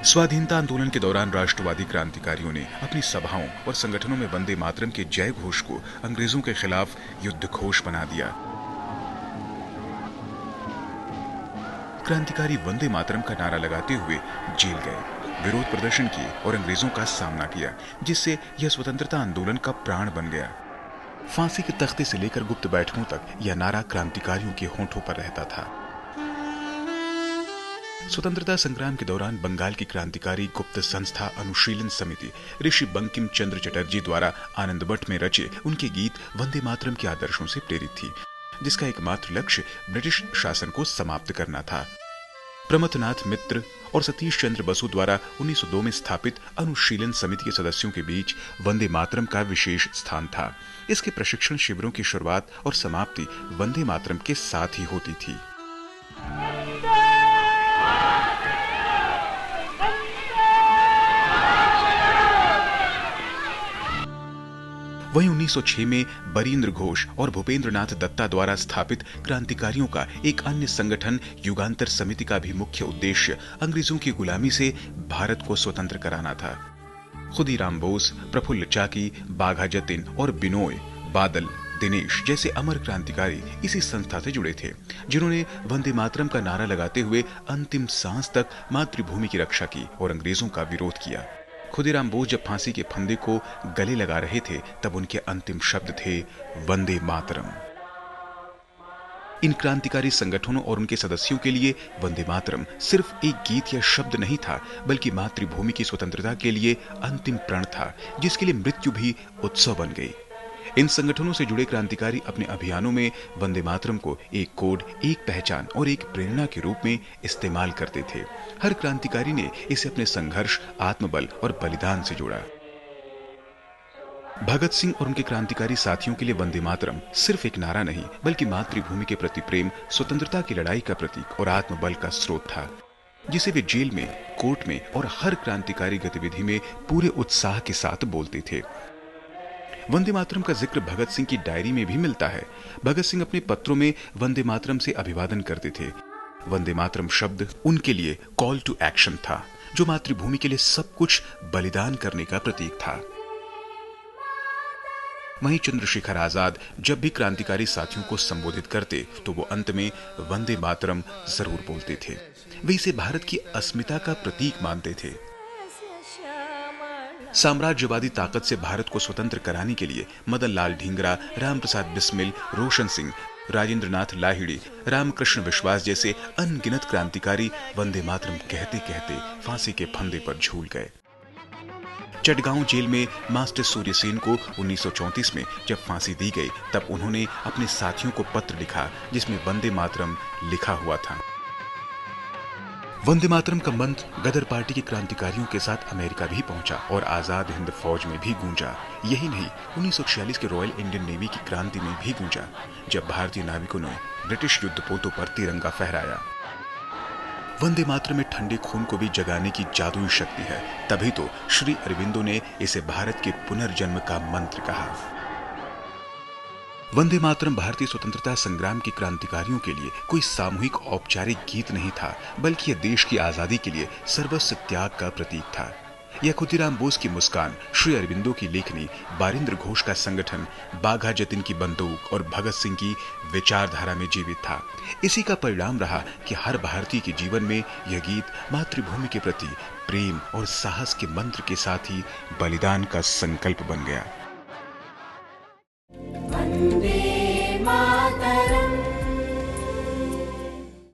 स्वाधीनता आंदोलन के दौरान राष्ट्रवादी क्रांतिकारियों ने अपनी सभाओं और संगठनों में वंदे मातरम के जय घोष को अंग्रेजों के खिलाफ युद्ध घोष बना दिया। क्रांतिकारी वंदे मातरम का नारा लगाते हुए जेल गए, विरोध प्रदर्शन किए और अंग्रेजों का सामना किया, जिससे यह स्वतंत्रता आंदोलन का प्राण बन गया। फांसी के तख्ते से लेकर गुप्त बैठकों तक यह नारा क्रांतिकारियों के होंठों पर रहता था। स्वतंत्रता संग्राम के दौरान बंगाल की क्रांतिकारी गुप्त संस्था अनुशीलन समिति ऋषि बंकिम चंद्र चटर्जी द्वारा आनंदमठ में रचे उनके गीत वंदे मातरम के आदर्शों से प्रेरित थी, जिसका एकमात्र लक्ष्य ब्रिटिश शासन को समाप्त करना था। प्रमथनाथ मित्र और सतीश चंद्र बसु द्वारा 1902 में स्थापित अनुशीलन समिति के सदस्यों के बीच वंदे मातरम का विशेष स्थान था। इसके प्रशिक्षण शिविरों की शुरुआत और समाप्ति वंदे मातरम के साथ ही होती थी। वहीं 1906 में बरीन्द्र घोष और भूपेंद्र नाथ दत्ता द्वारा स्थापित क्रांतिकारियों का एक अन्य संगठन युगांतर समिति का भी मुख्य उद्देश्य अंग्रेजों की गुलामी से भारत को स्वतंत्र कराना था। खुदीराम बोस, प्रफुल्ल चाकी, बाघा जतिन और बिनोय बादल दिनेश जैसे अमर क्रांतिकारी इसी संस्था से जुड़े थे, जिन्होंने वंदे मातरम का नारा लगाते हुए अंतिम सांस तक मातृभूमि की रक्षा की और अंग्रेजों का विरोध किया। खुदीराम बोस जब फांसी के फंदे को गले लगा रहे थे, तब उनके अंतिम शब्द थे वंदे मातरम। इन क्रांतिकारी संगठनों और उनके सदस्यों के लिए वंदे मातरम सिर्फ एक गीत या शब्द नहीं था, बल्कि मातृभूमि की स्वतंत्रता के लिए अंतिम प्रण था, जिसके लिए मृत्यु भी उत्सव बन गई। इन संगठनों से जुड़े क्रांतिकारी अपने अभियानों में वंदे मातरम को एक कोड, एक पहचान और एक प्रेरणा के रूप में इस्तेमाल करते थे। हर क्रांतिकारी ने इसे अपने संघर्ष, आत्मबल और बलिदान से जोड़ा। भगत सिंह और उनके क्रांतिकारी साथियों के लिए वंदे मातरम सिर्फ एक नारा नहीं, बल्कि मातृभूमि के प्रति प्रेम, स्वतंत्रता की लड़ाई का प्रतीक और आत्मबल का स्रोत था, जिसे वे जेल में, कोर्ट में और हर क्रांतिकारी गतिविधि में पूरे उत्साह के साथ बोलते थे। वंदे मातरम का जिक्र भगत सिंह की डायरी में भी मिलता है। भगत सिंह अपने पत्रों में वंदे मातरम से अभिवादन करते थे। वंदे मातरम शब्द उनके लिए कॉल टू एक्शन था, जो मातृभूमि के लिए सब कुछ बलिदान करने का प्रतीक था। वहीं चंद्रशेखर आजाद जब भी क्रांतिकारी साथियों को संबोधित करते, तो वो अंत में वंदे मातरम जरूर बोलते थे। वे इसे भारत की अस्मिता का प्रतीक मानते थे। साम्राज्यवादी ताकत से भारत को स्वतंत्र कराने के लिए मदन लाल ढींगरा, रामप्रसाद बिस्मिल, रोशन सिंह, राजेंद्र नाथ लाहिड़ी, रामकृष्ण विश्वास जैसे अनगिनत क्रांतिकारी वंदे मातरम कहते कहते फांसी के फंदे पर झूल गए। चटगांव जेल में मास्टर सूर्य सेन को 1934 में जब फांसी दी गई, तब उन्होंने अपने साथियों को पत्र लिखा, जिसमें वंदे मातरम लिखा हुआ था। वंदे मातरम का मंत्र गदर पार्टी के क्रांतिकारियों के साथ अमेरिका भी पहुंचा और आजाद हिंद फौज में भी गूंजा। यही नहीं, 1946 के रॉयल इंडियन नेवी की क्रांति में भी गूंजा, जब भारतीय नाविकों ने ब्रिटिश युद्धपोतों पर तिरंगा फहराया। वंदे मातरम में ठंडे खून को भी जगाने की जादुई शक्ति है, तभी तो श्री अरविंदो ने इसे भारत के पुनर्जन्म का मंत्र कहा। वंदे मातरम भारतीय स्वतंत्रता संग्राम के क्रांतिकारियों के लिए कोई सामूहिक औपचारिक गीत नहीं था, बल्कि यह देश की आजादी के लिए सर्वस्व त्याग का प्रतीक था। यह खुदीराम बोस की मुस्कान, श्री अरविंदो की लेखनी, बारिन्द्र घोष का संगठन, बाघा जतिन की बंदूक और भगत सिंह की विचारधारा में जीवित था। इसी का परिणाम रहा कि हर भारतीय के जीवन में यह गीत मातृभूमि के प्रति प्रेम और साहस के मंत्र के साथ ही बलिदान का संकल्प बन गया। वंदे मातरम।